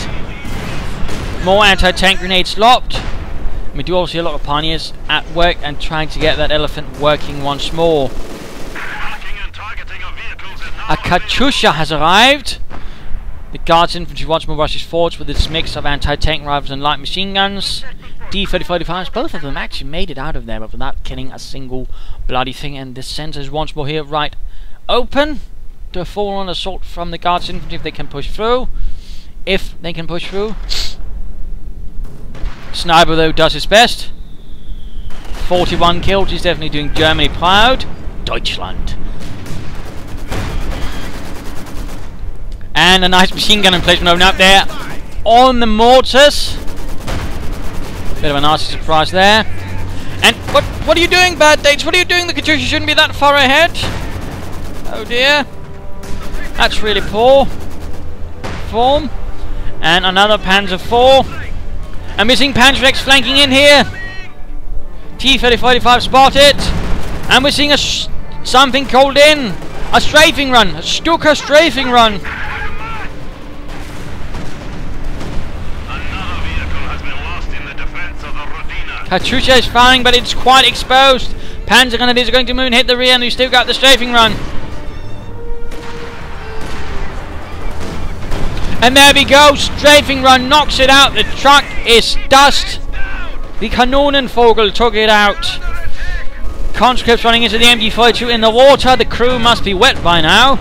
More anti-tank grenades lobbed. And we do also see a lot of pioneers at work and trying to get that elephant working once more. A Katyusha has arrived. The guards infantry once more rushes forwards with its mix of anti-tank rifles and light machine guns. D-35s, both of them actually made it out of there, but without killing a single bloody thing. And the center is once more here, right open to a full-on assault from the guards infantry if they can push through. If they can push through. Sniper though does his best. 41 kills, he's definitely doing Germany proud. Deutschland. And a nice machine gun emplacement open up there on the mortars. Bit of a nasty surprise there. And what are you doing, Baddates? What are you doing? The Katyusha shouldn't be that far ahead. Oh dear. That's really poor form. And another Panzer IV. A missing Panzer X flanking in here. T-35 spotted. And we're seeing something called in. A strafing run. A Stuka strafing run. Katyusha is firing, but it's quite exposed. Panzer Grenadiers are going to move and hit the rear, and we've still got the strafing run. And there we go, strafing run knocks it out. The truck is dust. The Kanonenvogel took it out. Conscripts running into the MG42 in the water. The crew must be wet by now.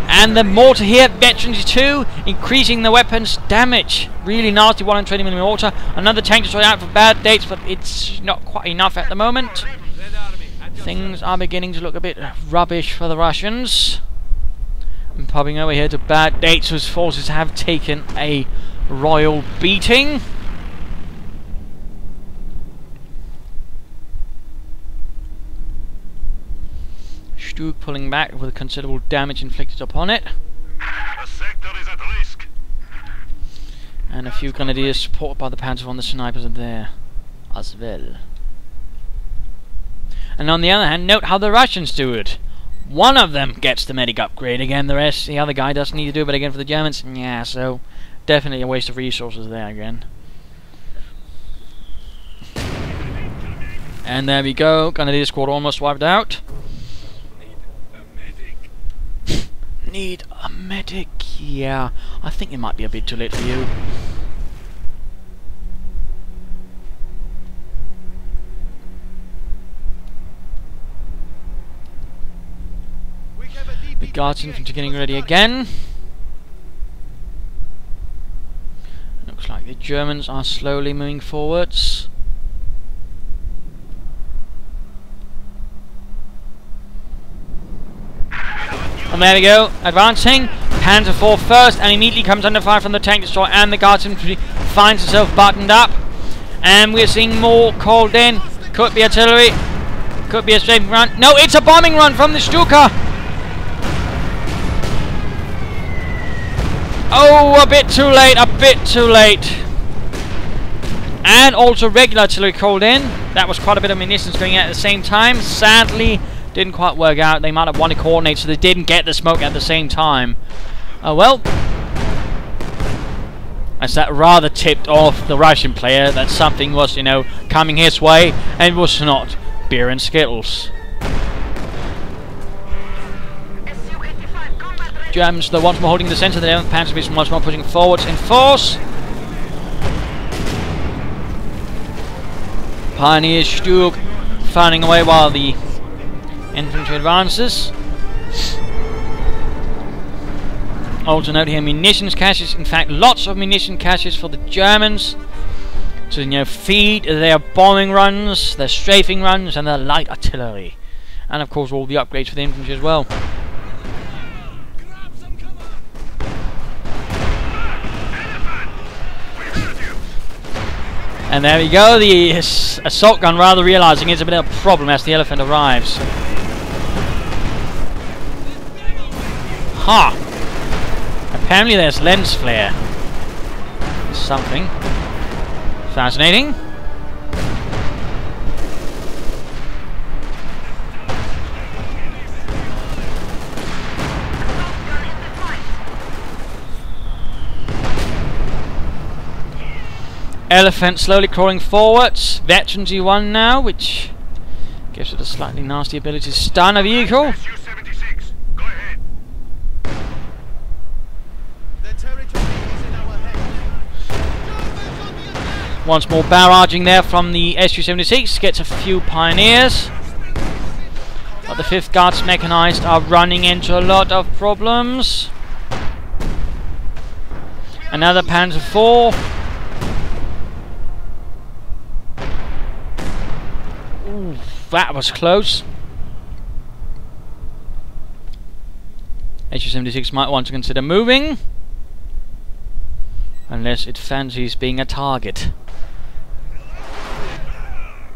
And the mortar here, Veterans 2, increasing the weapon's damage. Really nasty 120mm mortar. Another tank destroyed out for Baddates, but it's not quite enough at the moment. Things are beginning to look a bit rubbish for the Russians. I'm popping over here to Baddates, whose forces have taken a royal beating. Stug pulling back with considerable damage inflicted upon it. The sector is at risk. And a few grenadiers supported by the Panzer on the snipers are there as well. And on the other hand, note how the Russians do it. One of them gets the medic upgrade, again the rest, the other guy doesn't need to do it, but again for the Germans, yeah, so definitely a waste of resources there again. And there we go, Grenadier squad almost wiped out. Need a medic, yeah. I think it might be a bit too late for you. The Guards infantry getting ready again. Looks like the Germans are slowly moving forwards. And there we go, advancing. Panzer IV first, and immediately comes under fire from the tank destroyer, and the Guards infantry finds itself buttoned up. And we're seeing more called in. Could be artillery, could be a strafing run. No, it's a bombing run from the Stuka. Oh, a bit too late, a bit too late. And also regular artillery called in. That was quite a bit of munitions going at the same time. Sadly, didn't quite work out. They might have wanted to coordinate, so they didn't get the smoke at the same time. Oh well. As that rather tipped off the Russian player that something was, you know, coming his way, and it was not beer and Skittles. Germans, though, once more holding the centre of the 11th Panzer Division, once more pushing forwards in force. Pioneer Sturg firing away while the infantry advances. Also note here munitions caches, in fact lots of munition caches for the Germans to, you know, feed their bombing runs, their strafing runs and their light artillery. And of course all the upgrades for the infantry as well. And there we go, the assault gun rather realising it's a bit of a problem as the Elephant arrives. Ha! Apparently there's lens flare. Something. Fascinating. Elephant slowly crawling forwards. Veteran G1 now, which gives it a slightly nasty ability to stun a vehicle. Go ahead. The territory is in our hands. Once more barraging there from the Su-76. Gets a few pioneers. But the 5th Guards mechanized are running into a lot of problems. Another Panzer IV. Ooh, that was close. Su-76 might want to consider moving, unless it fancies being a target.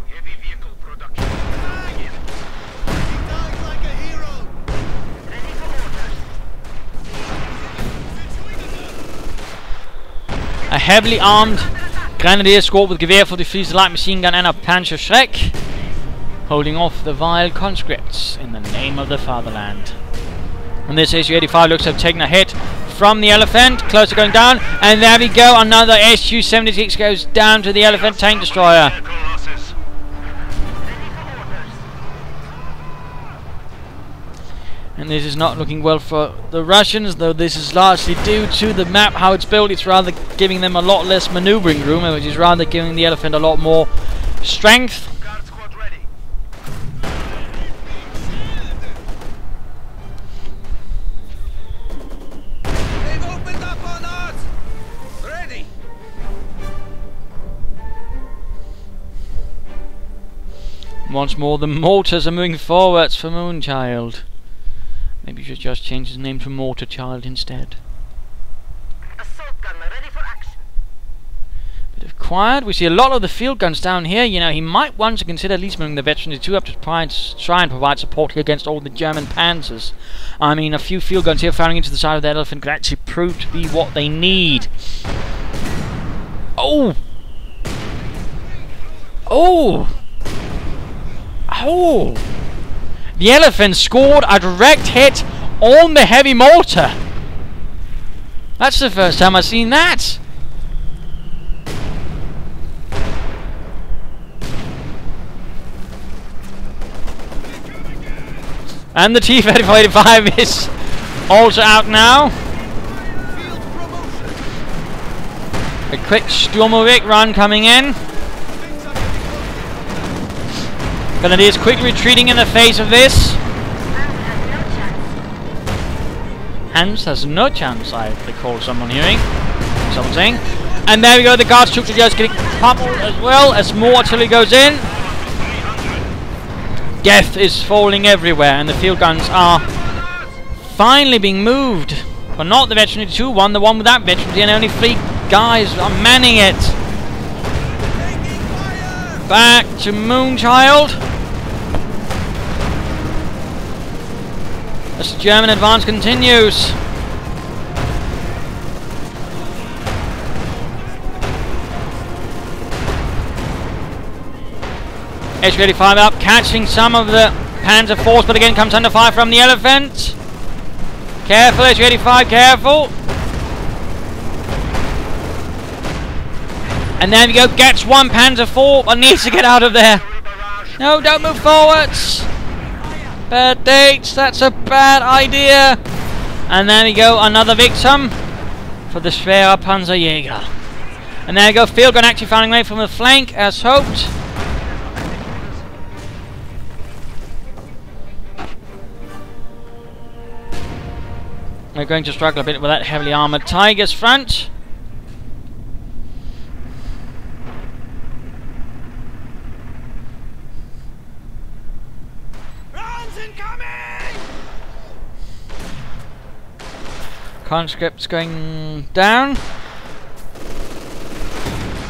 Heavy vehicle production. He dies like a hero. Ready for orders. A heavily armed Grenadier squad with Gewehr for defuse, light machine gun and a Panzer Schreck, holding off the vile conscripts in the name of the fatherland. And this Su-85 looks to have taken a hit from the Elephant, close to going down, and there we go, another Su-76 goes down to the Elephant tank destroyer. And this is not looking well for the Russians, though this is largely due to the map, how it's built. It's rather giving them a lot less maneuvering room, which is rather giving the Elephant a lot more strength. Once more the mortars are moving forwards for Moonchild. Maybe you should just change his name to Mortar Child instead. Assault gun ready for action. Bit of quiet. We see a lot of the field guns down here. You know, he might want to consider at least moving the Veteran G2 up to try and provide support here against all the German panzers. I mean, a few field guns here firing into the side of the Elephant could actually prove to be what they need. Oh! Oh! Oh! The Elephant scored a direct hit on the heavy mortar. That's the first time I've seen that. And the T-35 is also out now. A quick Sturmovik run coming in. Grenadiers quickly retreating in the face of this. Hans has no chance, I recall someone saying. And there we go, the guards troops are just getting pummeled as well as more artillery goes in. Death is falling everywhere, and the field guns are finally being moved. But not the Veteran 2 one, the one without veterancy, and only 3 guys are manning it. Back to Moonchild. As the German advance continues. H-85 up, catching some of the Panzer force, but again comes under fire from the Elephant. Careful, H-85, careful. And there we go, gets one Panzer IV, but needs to get out of there. No, don't move forwards. Baddates, that's a bad idea. And there we go, another victim for the Schwerer Panzerjäger. And there we go, field gun actually firing away from the flank as hoped. We're going to struggle a bit with that heavily armoured Tigers front. Conscripts going down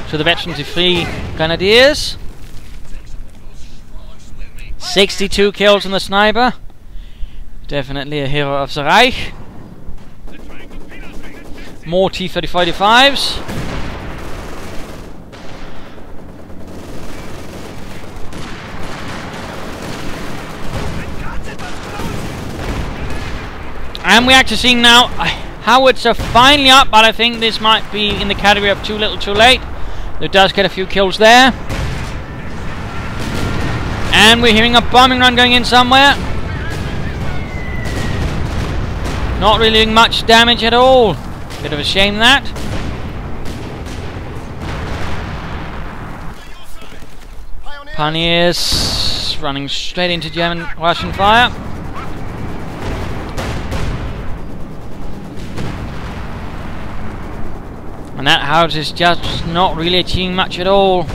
to the Veterans 3 Grenadiers. 62 kills on the sniper. Definitely a hero of the Reich. More T-35s. And we're actually seeing now howitzers are finally up, but I think this might be in the category of too little too late. It does get a few kills there. And we're hearing a bombing run going in somewhere. Not really doing much damage at all. Bit of a shame that. Pioneers running straight into German-Russian fire. And that house is just not really achieving much at all.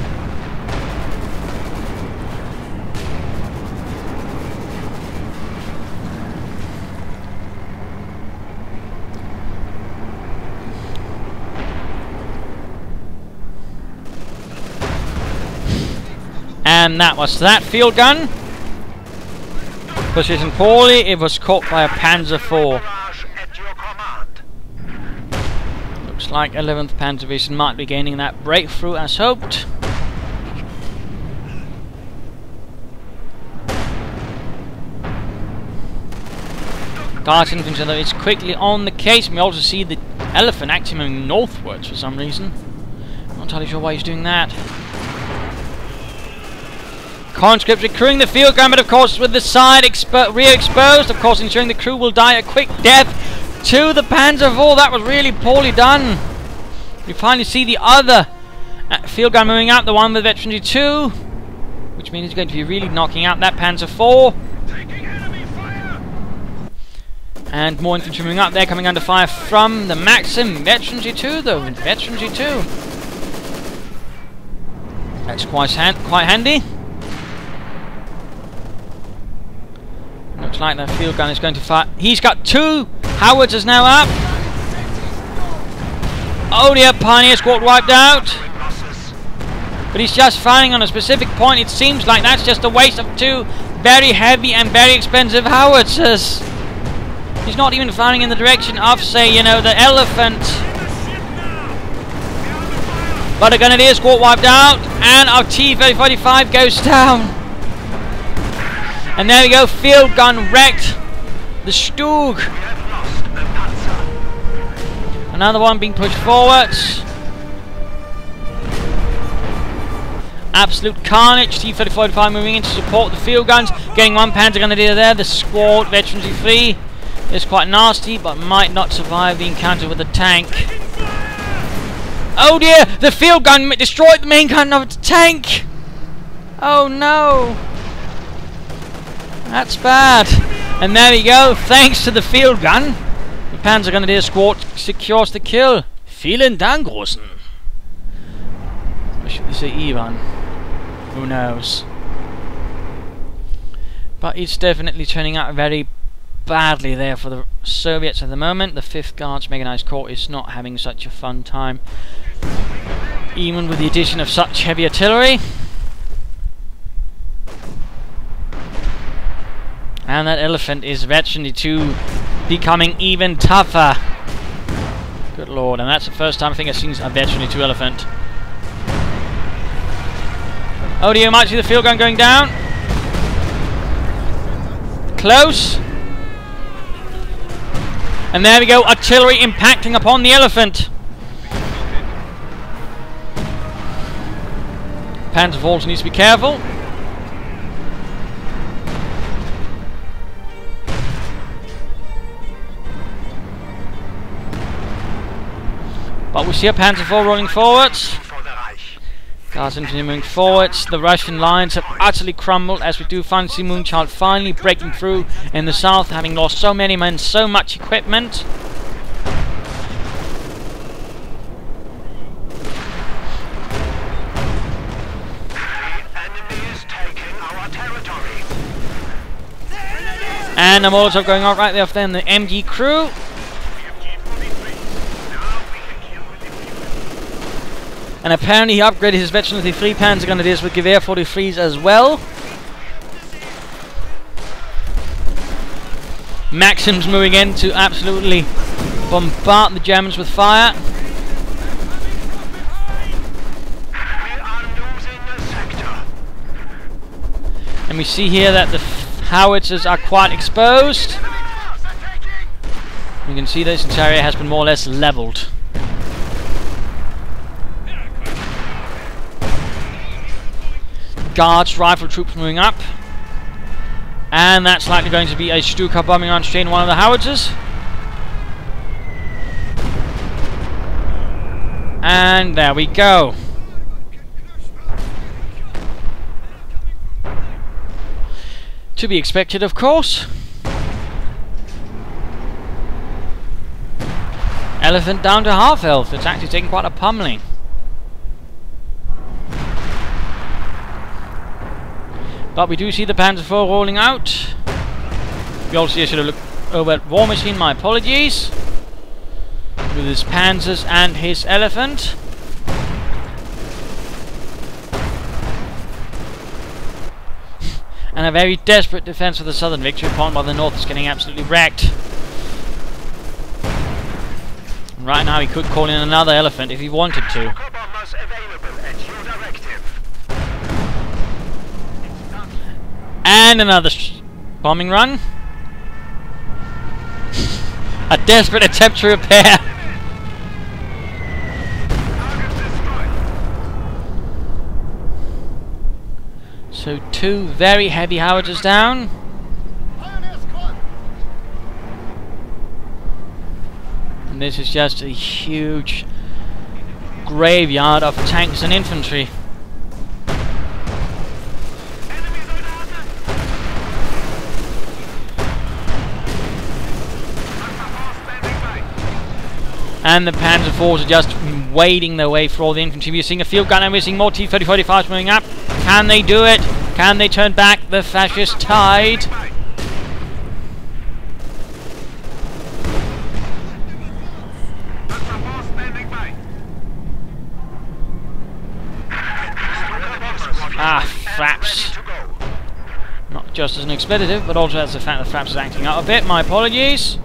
And that was that field gun. Positioned poorly, it was caught by a Panzer IV. Looks like 11th Panzer Division might be gaining that breakthrough as hoped. Guards Infantry is quickly on the case. We also see the Elephant actually moving northwards for some reason. Not entirely sure why he's doing that. Conscripts recruiting the field gun, but of course with the side rear exposed, of course ensuring the crew will die a quick death to the Panzer IV. That was really poorly done. We finally see the other field gun moving out, the one with Veteran 2, which means he's going to be really knocking out that Panzer IV. And more infantry moving up there, coming under fire from the Maxim. Veteran G2 though, Veteran G2. That's quite handy. Looks like that field gun is going to fire. He's got 2 howitzers now up. Oh dear, Pioneer Squad wiped out. But he's just firing on a specific point. It seems like that's just a waste of 2 very heavy and very expensive howitzers. He's not even firing in the direction of, say, you know, the Elephant. But the Grenadier Squad wiped out, and our T-35 goes down. And there we go, field gun wrecked the Stug. Another one being pushed forwards. Absolute carnage. T-34-5 moving in to support the field guns. Getting one Panzer Grenadier there. The squad, veterans free, is quite nasty, but might not survive the encounter with the tank. Oh dear! The field gun destroyed the main gun of the tank! Oh no! That's bad. And there we go. Thanks to the field gun, the Panzer Grenadier squad secures the kill. Vielen Dank, Großen. Or should they say Ivan? Who knows? But it's definitely turning out very badly there for the Soviets at the moment. The 5th Guards Mechanized Corps is not having such a fun time, even with the addition of such heavy artillery. And that elephant is eventually too becoming even tougher. Good lord, and that's the first time I think I've seen a veteran 2 elephant. Oh dear, you might see the field gun going down. Close. And there we go, artillery impacting upon the elephant. Panzerforce needs to be careful. But we see a Panzer IV rolling forwards. Guards infantry moving forwards. The Russian lines have utterly crumbled, as we do finally see Moonchild finally breaking through in the south, having lost so many men, so much equipment. And a Molotov going on right there off there in the MG crew. And apparently he upgraded his veteran 3 Panzer Grenadiers with Gewehr 43s as well. Maxim's moving in to absolutely bombard the Germans with fire. And we see here that the howitzers are quite exposed. You can see this area has been more or less leveled. Guards, rifle troops moving up. And that's likely going to be a Stuka bombing on chain one of the howitzers. And there we go. To be expected, of course. Elephant down to half health. It's actually taking quite a pummeling. But we do see the Panzer IV rolling out. We also see I should have looked over at Warmachine, my apologies. With his Panzers and his elephant. And a very desperate defense of the southern victory point, while the north is getting absolutely wrecked. And right now he could call in another elephant if he wanted to. And another bombing run. A desperate attempt to repair. So 2 very heavy howitzers down. And this is just a huge graveyard of tanks and infantry. And the Panzer IVs are just wading their way through all the infantry. We're seeing a field gun and we're seeing more T-30-45s moving up. Can they do it? Can they turn back the fascist tide? Ah, flaps. Not just as an expletive, but also as the fact that flaps is acting out a bit. My apologies.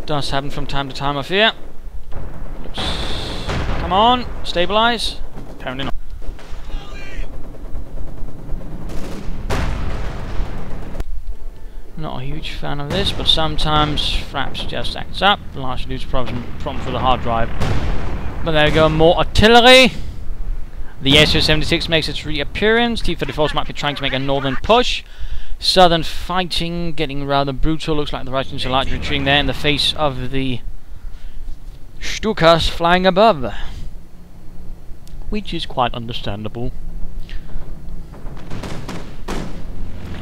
Does happen from time to time, I fear. Oops. Come on, stabilize. Apparently not. Not a huge fan of this, but sometimes Fraps just acts up. Largely due to problems with the hard drive. But there we go, more artillery. The Su-76 makes its reappearance. T-34s might be trying to make a northern push. Southern fighting getting rather brutal. Looks like the Russians are largely retreating there in the face of the Stukas flying above, which is quite understandable.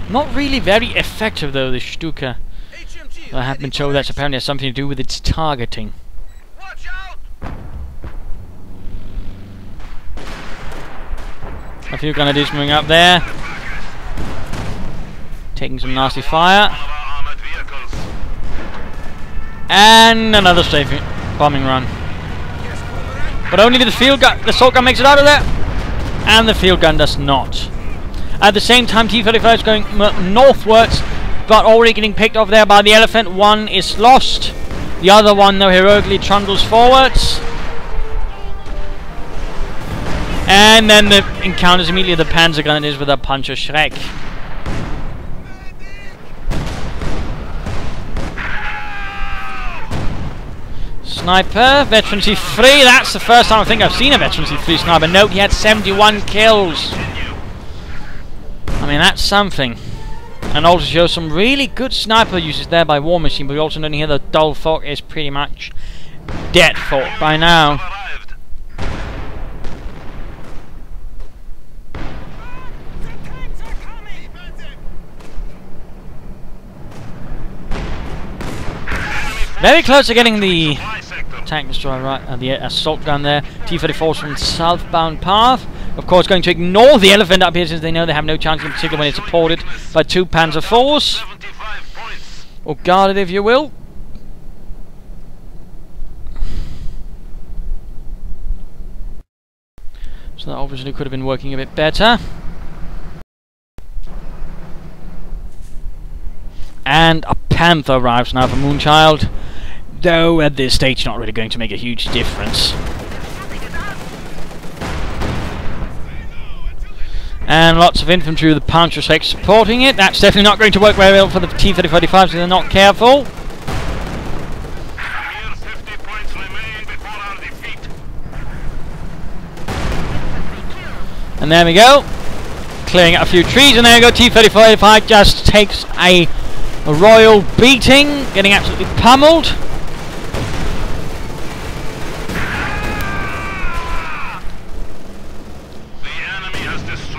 Not really very effective though, the Stuka. I have been told that's apparently has something to do with its targeting. Watch out! A few grenadiers moving up there, taking some nasty fire, and another safe bombing run. But only the field gun, the assault gun makes it out of there, and the field gun does not. At the same time, T-35 is going northwards, but already getting picked off there by the Elephant. One is lost. The other one, though, heroically trundles forwards. And then the encounters immediately the Panzer Grenadiers with a Puncher Schreck. Sniper, Veteran C3. That's the first time I think I've seen a Veteran C3 sniper. Note he had 71 kills. I mean, that's something. And also shows some really good sniper uses there by Warmachine, but we also know here the Dullfork is pretty much dead for by now. Very close to getting the tank destroyer right, the assault gun there. T-34s from the southbound path. Of course, going to ignore the Elephant up here since they know they have no chance, in particular when it's supported by 2 Panzer IVs. Or guarded, if you will. So that obviously could have been working a bit better. And a Panther arrives now for Moonchild, though at this stage not really going to make a huge difference. And lots of infantry with the Puncher Schreck supporting it. That's definitely not going to work very well for the T-35s if they're not careful. And there we go. Clearing out a few trees, and there you go. T-35 just takes a royal beating, getting absolutely pummeled.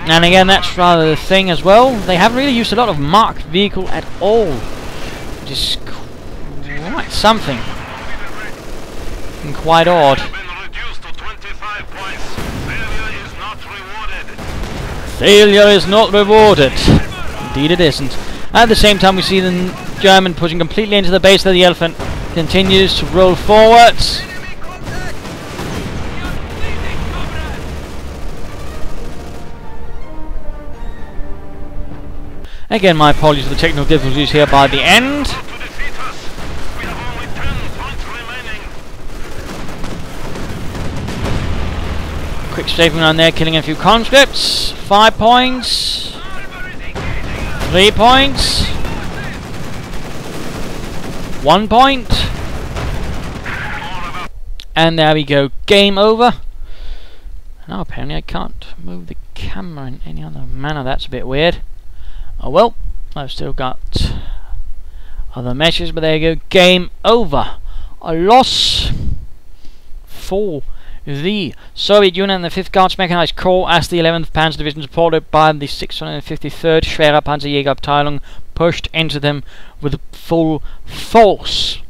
And again, that's rather the thing as well. They haven't really used a lot of marked vehicle at all, which is quite something. And quite odd. Failure is not rewarded. Indeed it isn't. At the same time, we see the German pushing completely into the base of the Elephant. Continues to roll forwards. Again, my apologies for the technical difficulties here by the end. Quick strafing around there, killing a few conscripts. 5 points. 3 points. 1 point. And there we go. Game over. Now apparently I can't move the camera in any other manner. That's a bit weird. Oh well, I've still got other meshes, but there you go. Game over. A loss for the Soviet Union and the 5th Guards Mechanized Corps as the 11th Panzer Division, supported by the 653rd Schwerer Panzerjägerabteilung, pushed into them with full force.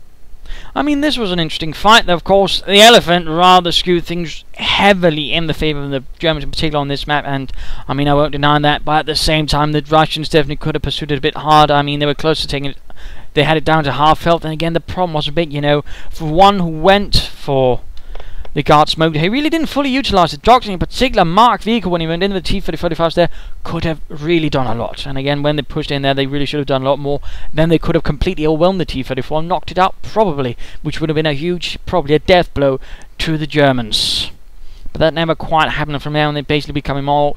I mean, this was an interesting fight, though. Of course, the Elephant rather skewed things heavily in the favour of the Germans, in particular on this map, and I mean, I won't deny that, but at the same time, the Russians definitely could have pursued it a bit harder. I mean, they were close to taking it, they had it down to half health, and again, the problem was a bit, you know, for one who went for the guard smoke, he really didn't fully utilise the Dogs, in particular marked vehicle when he went into the T-35s there, could have really done a lot. And again, when they pushed in there, they really should have done a lot more. Then they could have completely overwhelmed the T-34 and knocked it out, probably, which would have been a huge, probably a death blow to the Germans. But that never quite happened from there, and they basically becoming more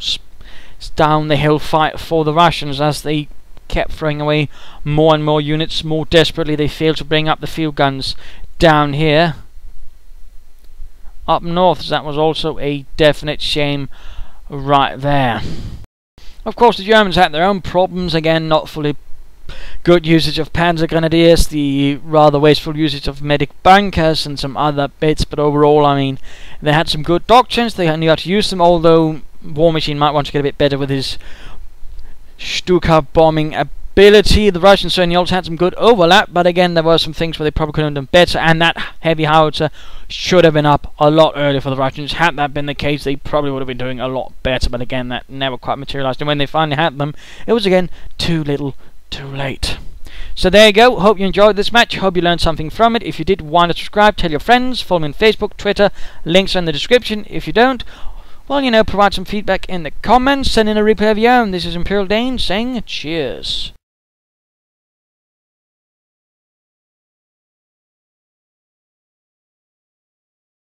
down the hill fight for the Russians as they kept throwing away more and more units. More desperately, they failed to bring up the field guns down here. up north. That was also a definite shame right there. Of course, the Germans had their own problems. Again, not fully good usage of Panzer Grenadiers, the rather wasteful usage of medic bunkers and some other bits, but overall, I mean, they had some good doctrines. They knew how to use them, although Warmachine might want to get a bit better with his Stuka bombing ability. The Russians certainly also had some good overlap, but again, there were some things where they probably could have done better, and that heavy howitzer should have been up a lot earlier for the Russians. Had that been the case, they probably would have been doing a lot better, but again, that never quite materialized, and when they finally had them, it was again too little, too late. So there you go. Hope you enjoyed this match. Hope you learned something from it. If you did, why not subscribe, tell your friends, follow me on Facebook, Twitter, links are in the description. If you don't, well, you know, provide some feedback in the comments, send in a replay of your own. This is Imperial Dane saying cheers.